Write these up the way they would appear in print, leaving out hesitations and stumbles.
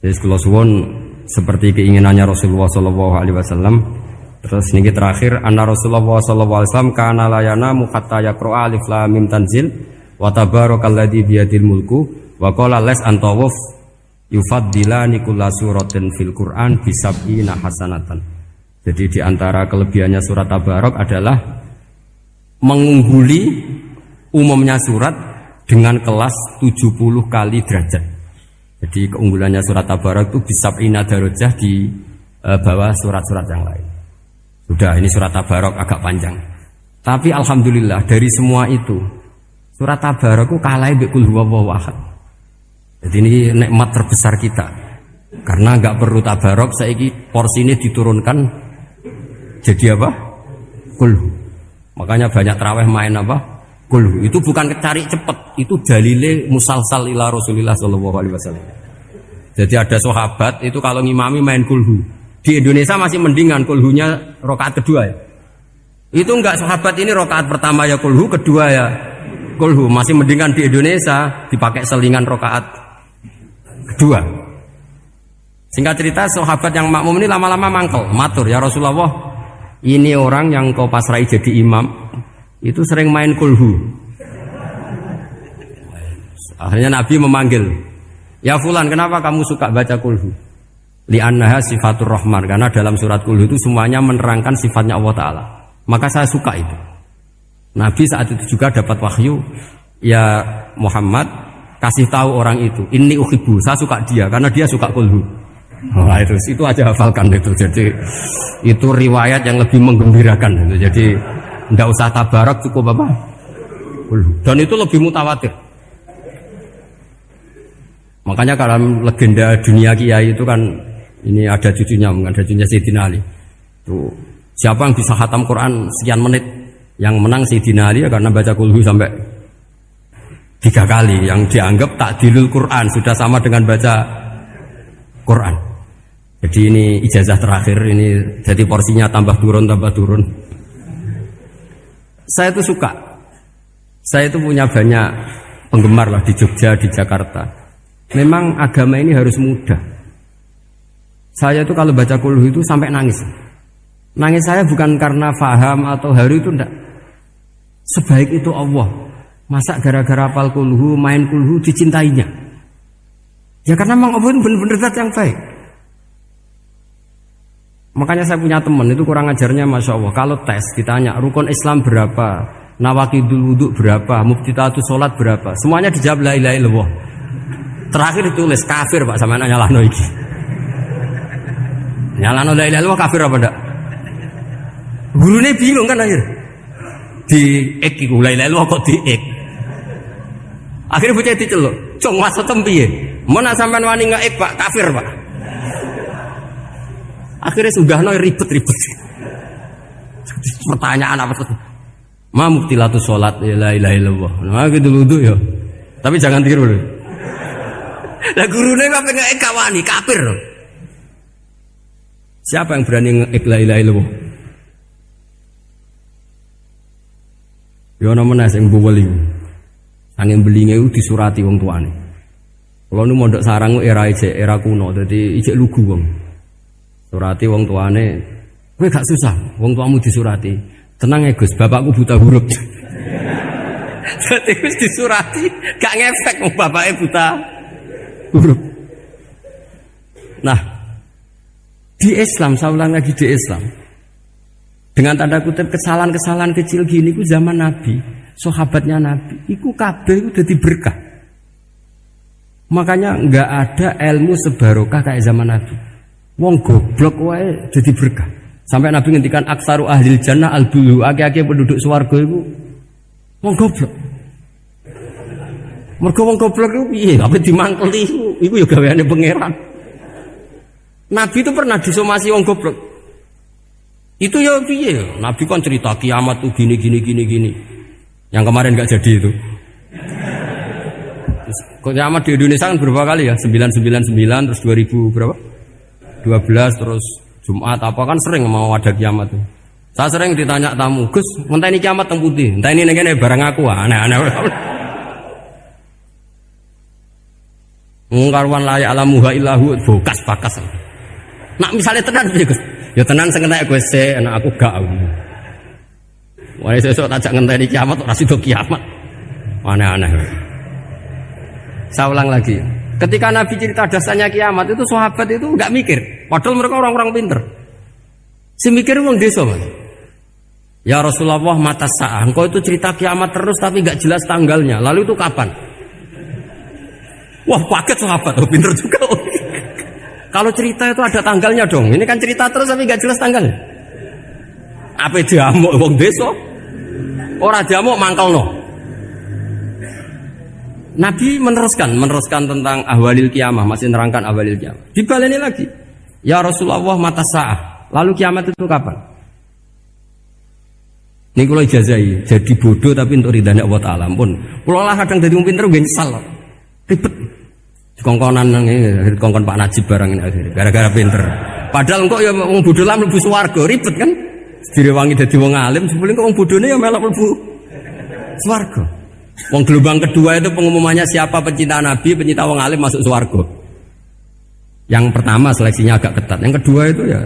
Jadi kula suwun seperti keinginannya Rasulullah sallallahu alaihi wasallam. Terus niki terakhir anna Rasulullah sallallahu alaihi wasallam kana la yanamu hatta yaqra alif lam mim tanzil wa tabarakalladzi biyadil mulku wa qala las antawuf yufaddilani kulla suratin fil Qur'an bisab'ina hasanatan. Jadi di antara kelebihannya surat Tabarok adalah mengungguli umumnya surat dengan kelas 70 kali derajat. Jadi keunggulannya surat Tabarok itu bisab'ina darajah di bawah surat-surat yang lain. Sudah, ini surat Tabarok agak panjang. Tapi alhamdulillah dari semua itu surat Tabarok itu kalah mbek Qul huwallahu ahad. Jadi ini nikmat terbesar kita. Karena enggak perlu Tabarok, saiki porsinya diturunkan jadi apa? Qul. Makanya banyak tarawih main apa? Qul. Itu bukan cari cepet, itu dalile musalsal ila Rasulillah sallallahu alaihi wasallam. Jadi ada sahabat itu kalau ngimami main Qul. Di Indonesia masih mendingan kulhunya rakaat kedua ya. Itu enggak sahabat ini rakaat pertama ya kulhu, kedua ya kulhu. Masih mendingan di Indonesia dipakai selingan rakaat kedua. Singkat cerita sahabat yang makmum ini lama-lama mangkel, matur ya Rasulullah, ini orang yang kau pasrai jadi imam itu sering main kulhu. Akhirnya Nabi memanggil, ya fulan, kenapa kamu suka baca kulhu? Li'annaha sifatur rahman, karena dalam surat Qul itu semuanya menerangkan sifatnya Allah Ta'ala. Maka saya suka itu. Nabi saat itu juga dapat wahyu, ya Muhammad kasih tahu orang itu, inni uhibbu, saya suka dia karena dia suka Qul. Nah, itu aja hafalkan itu. Jadi itu riwayat yang lebih menggembirakan itu. Jadi enggak usah Tabarok, cukup apa? Qul. Dan itu lebih mutawatir. Makanya dalam legenda dunia kiai itu kan ini ada cucunya Sayyidina Ali. Tuh, siapa yang bisa khatam Quran sekian menit, yang menang Sayyidina Ali ya, karena baca kulhu sampai 3 kali, yang dianggap takdilul Quran, sudah sama dengan baca Quran. Jadi ini ijazah terakhir, ini jadi porsinya tambah turun. Saya itu suka. Saya itu punya banyak penggemar lah di Jogja, di Jakarta. Memang agama ini harus mudah. Saya itu kalau baca kulhu itu sampai nangis. Nangis saya bukan karena faham atau haru, itu enggak. Sebaik itu Allah. Masa gara-gara hafal kulhu, main kulhu dicintainya? Ya karena memang Allah itu benar-benar zat yang baik. Makanya saya punya teman itu kurang ajarnya Masya Allah. Kalau tes ditanya rukun Islam berapa, nawakidul wudhu berapa, muftitatus sholat berapa, semuanya dijawab la ilaha illallah. Terakhir ditulis kafir Pak, sama nyalahno iki. Nyalahno la ilaha illallah kafir apa ndak? Gurune bingung kan akhir. Di ek iku la ilaha illallah kok di ek. Akhirnya bocah diceluk, "Cung maksudem piye? Mun sampean wani ngeek Pak, kafir Pak." Akhirnya sugahno ribet-ribet. Pertanyaan apa tuh? Ma mubtilatus sholat ya la ilaha illallah. Nah gitu wudu ya. Tapi jangan tiru lho. Lah gurune kok pengen wani kafir. Siapa yang berani ngeek la ilaha illallah? Ya ana meneh sing buwel iku. Angin belinge iku disurati wong tuane. Kula nu mondok sarang era kuno, dadi ijek lugu wong. Surati wong tuane, kowe gak susah, wong tuamu disurati. Tenang ya Gus, bapakku buta huruf. Jadi Gus disurati, gak ngefek wong bapaknya buta huruf. Nah, di Islam, saya ulang lagi di Islam, dengan tanda kutip kesalahan-kesalahan kecil gini, itu zaman Nabi, sahabatnya Nabi, itu kabeh itu jadi berkah. Makanya nggak ada ilmu sebarokah kayak zaman Nabi. Wong goblok wae jadi berkah. Sampai Nabi ngendikan aksaru ahlil jannah al-bulu, akeh-akeh penduduk swarga iku wong goblok. Mergo wong goblok iku piye? Apa dimangkeli iku ya gaweane pangeran. Nabi itu pernah disomasi wong goblok. Itu ya piye? Nabi kan cerita kiamat tuh gini. Yang kemarin enggak jadi itu. Kiamat di Indonesia kan berapa kali ya? 999 terus 2000 berapa? 12 terus Jumat apa kan sering mau ada kiamat tuh. Saya sering ditanya tamu, Gus, ngenteni kiamat teng putih. Enteni ning kene barang aku aneh-aneh. Ngkarwan la ya'lamuha illahu bokas bakas. Nak misalnya tenan piye Gus? Ya tenan sing enek Gus sik, enak aku gak. Wah sesuk tajak ngenteni kiamat ora sida kiamat. Aneh-aneh. Saya ulang lagi. Ketika Nabi cerita dasarnya kiamat itu sahabat itu enggak mikir. Padahal mereka orang-orang pinter. Si mikir wong desa, Mas. Ya Rasulullah mata sa'ah. Engkau itu cerita kiamat terus tapi enggak jelas tanggalnya. Lalu itu kapan? Wah, paket sahabat. Oh, pinter juga. Kalau cerita itu ada tanggalnya dong. Ini kan cerita terus tapi enggak jelas tanggalnya. Apa diamuk wong desa? Ora diamuk mangkelno. Nabi meneruskan tentang ahwalil kiamah, masih nerangkan ahwalil kiamah. Dibaleni lagi. Ya Rasulullah mata sa'ah. Lalu kiamat itu kapan? Ini kalau ijazai, jadi bodoh tapi untuk ridhanya Allah Ta'ala pun. Kalau lah kadang jadi pinter gue nyesal. Ribet. Kongkonan ini, kongkon Pak Najib barang ini akhirnya. Gara-gara pinter. Padahal kok ya wong bodoh lah mlebu swarga, ribet kan? Direwangi dadi wong alim, sebelum kok wong bodone ya melok mlebu swarga. Wong gelombang kedua itu pengumumannya siapa pencinta Nabi, pencinta wong alim masuk swarga. Yang pertama seleksinya agak ketat, yang kedua itu ya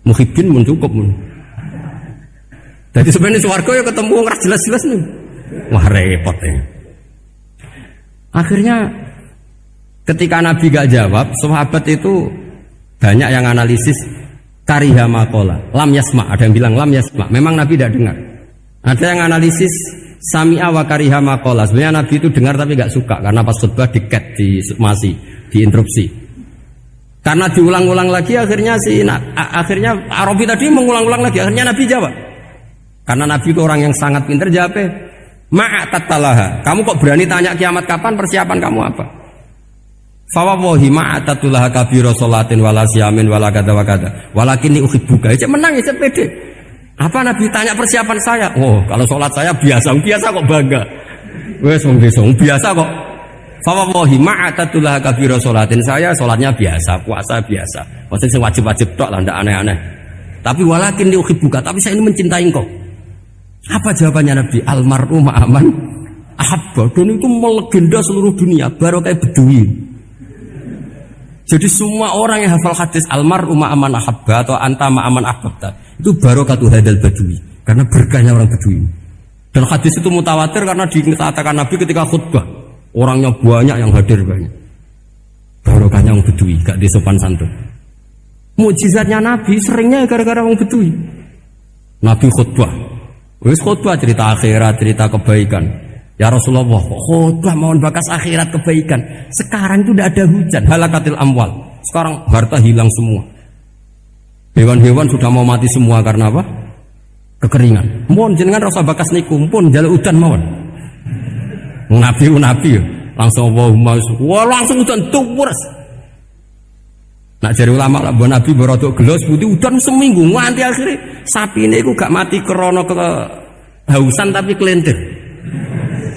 muhibbin mun cukup mun. Jadi sebenarnya swarga ya ketemu wong jelas-jelas nih. Wah repot ya. Akhirnya ketika Nabi gak jawab, sahabat itu banyak yang analisis kariha maqala, lam yasma, ada yang bilang lam yasma, memang Nabi tidak dengar. Ada yang analisis sami'a wa kariha maqala, sebenarnya Nabi itu dengar tapi gak suka karena pas khutbah diket, diinterupsi. Karena diulang-ulang lagi akhirnya akhirnya Arabi tadi mengulang-ulang lagi, akhirnya Nabi jawab. Karena Nabi itu orang yang sangat pintar, jawabnya ma'atatalaha. Kamu kok berani tanya kiamat kapan, persiapan kamu apa? Fawawahi ma'atatulaha kabira sholatin wala siyamin wala kada wa kada walakinni uhibbuka. Cek menang ya, cek pede. Apa Nabi tanya persiapan saya? Oh, kalau sholat saya biasa kok bangga. Wes wong desa biasa kok. Fawawahi ma'atatulaha kabira sholatin, saya sholatnya biasa, puasa biasa. Maksudnya sing wajib-wajib tok lah, ndak aneh-aneh. Tapi walakinni uhibbuka, tapi saya ini mencintai engkau. Apa jawabannya Nabi? Almar'u ma'aman ahabba. Dan itu melegenda seluruh dunia, baru kayak Bedui. Jadi semua orang yang hafal hadis almar'u ma'aman ahabba atau anta ma'aman ahbabta, itu barokatu hadal badui, karena berkahnya orang Bedui. Dan hadis itu mutawatir karena dikatakan Nabi ketika khutbah, orangnya banyak yang hadir banyak. Barokahnya orang Bedui, gak disopan santun. Mukjizatnya Nabi seringnya gara-gara orang Bedui. Nabi khutbah, wis khutbah cerita akhirat, cerita kebaikan. Ya Rasulullah, khutbah mohon bakas akhirat kebaikan. Sekarang itu tidak ada hujan, halakatil amwal. Sekarang harta hilang semua. Hewan-hewan sudah mau mati semua karena apa? Kekeringan. Mohon jenengan rasa bakas niku, pun jaluk udan mawon. Nabi langsung Allahumma, wah langsung udan tuwurs. Nak jari ulama lah, Nabi berodok gelos putih udan seminggu, nganti akhirnya sapi ini aku gak mati krono kehausan tapi kelentir.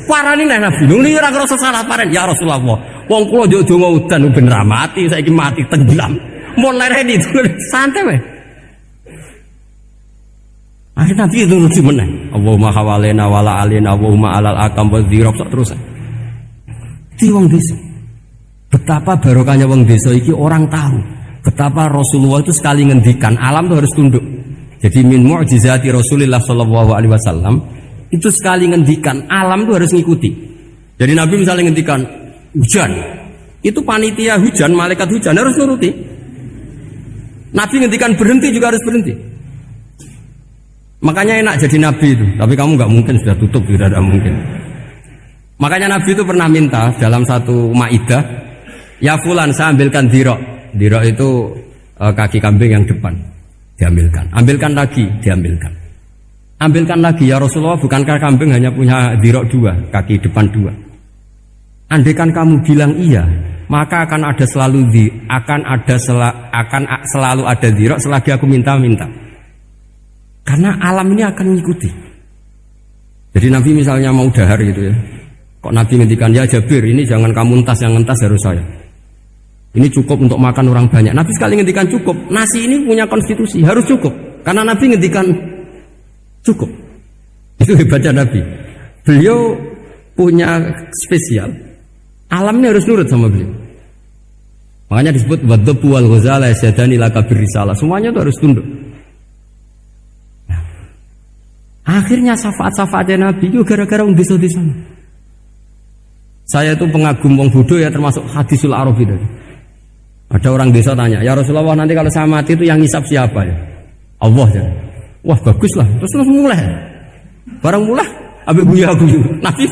Parani nek Nabi nuli ora ngrasa salah paren ya Rasulullah. Wong kula yo donga udan ben ra mati, saiki mati tenggelam. Mun lereni santai wae. Akhirnya Nabi itu nuju meneh. Allahumma hawalena wala alina Allahumma alal akam wa dzirab terus. Di wong desa. Betapa barokahnya wong desa iki orang tahu. Betapa Rasulullah itu sekali ngendikan alam itu harus tunduk. Jadi min mu'jizati Rasulullah sallallahu alaihi wasallam itu sekali ngendikan alam itu harus ngikuti. Jadi Nabi misalnya ngendikan hujan, itu panitia hujan, malaikat hujan harus nuruti. Nabi ngendikan berhenti juga harus berhenti. Makanya enak jadi Nabi itu. Tapi kamu nggak mungkin, sudah tutup, tidak ada mungkin. Makanya Nabi itu pernah minta dalam satu maidah, ya fulan saya ambilkan dirok. Dirok itu kaki kambing yang depan, diambilkan. Ambilkan lagi, diambilkan. Ambilkan lagi ya Rasulullah, bukankah kambing hanya punya dirok dua, kaki depan dua? Andaikan kamu bilang iya, maka akan selalu ada dirok selagi aku minta-minta. Karena alam ini akan mengikuti. Jadi Nabi misalnya mau dahar gitu ya, kok Nabi ngendikan ya Jabir, ini jangan kamu entas, yang entas harus saya. Ini cukup untuk makan orang banyak. Nabi sekali ngendikan cukup. Nasi ini punya konstitusi, harus cukup. Karena Nabi ngendikan cukup. Itu hebatnya Nabi. Beliau punya spesial. Alam ini harus nurut sama beliau. Makanya disebut wadhabu wal ghazala yasadani laka birrisalah. Semuanya itu harus tunduk. Nah, akhirnya syafaat-syafaatnya Nabi itu gara-gara wong desa-desa. Saya itu pengagum wong bodoh ya, termasuk hadisul arabi tadi. Ada orang desa tanya, ya Rasulullah nanti kalau saya mati itu yang ngisap siapa ya? Allah ya. Wah bagus lah, terus mulai. Barang mulai, abis guyu. Nabi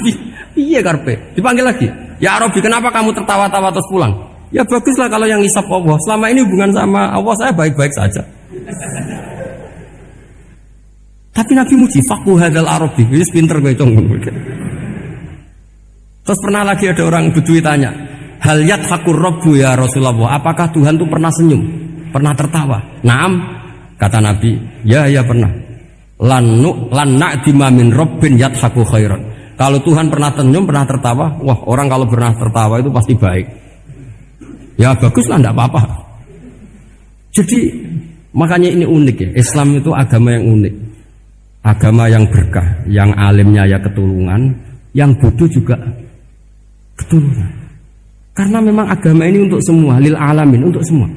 iya karpe, dipanggil lagi. Ya Arabi, kenapa kamu tertawa-tawa terus pulang? Ya bagus lah kalau yang ngisap Allah. Selama ini hubungan sama Allah saya baik-baik saja. Tapi Nabi muji, fakuh hadal Arabi, ini pinter gue itu. Terus pernah lagi ada orang Bedui tanya, hal yadhakur rabbu ya Rasulullah, apakah Tuhan itu pernah senyum, pernah tertawa? Naam, kata Nabi, ya pernah. Lan na'dima min rabbin yadhaku khairan. Kalau Tuhan pernah senyum, pernah tertawa, wah orang kalau pernah tertawa itu pasti baik. Ya baguslah, enggak apa-apa. Jadi makanya ini unik ya, Islam itu agama yang unik. Agama yang berkah, yang alimnya ya ketulungan, yang bodoh juga ketulungan. Karena memang agama ini untuk semua, lil alamin, untuk semua.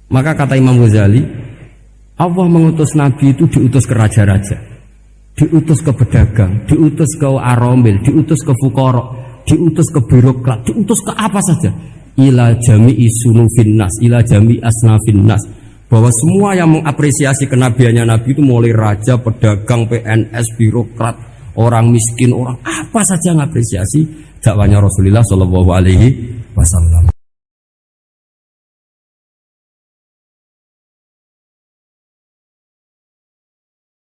Maka kata Imam Ghazali, Allah mengutus Nabi itu diutus ke raja-raja, diutus ke pedagang, diutus ke aromil, diutus ke fuqara, diutus ke birokrat, diutus ke apa saja. Ila jami'i sunufin nas, ila jami'i asnafin nas. Bahwa semua yang mengapresiasi kenabiannya Nabi itu mulai raja, pedagang, PNS, birokrat, orang miskin, orang apa saja mengapresiasi dakwahnya Rasulullah Shallallahu Alaihi Wasallam.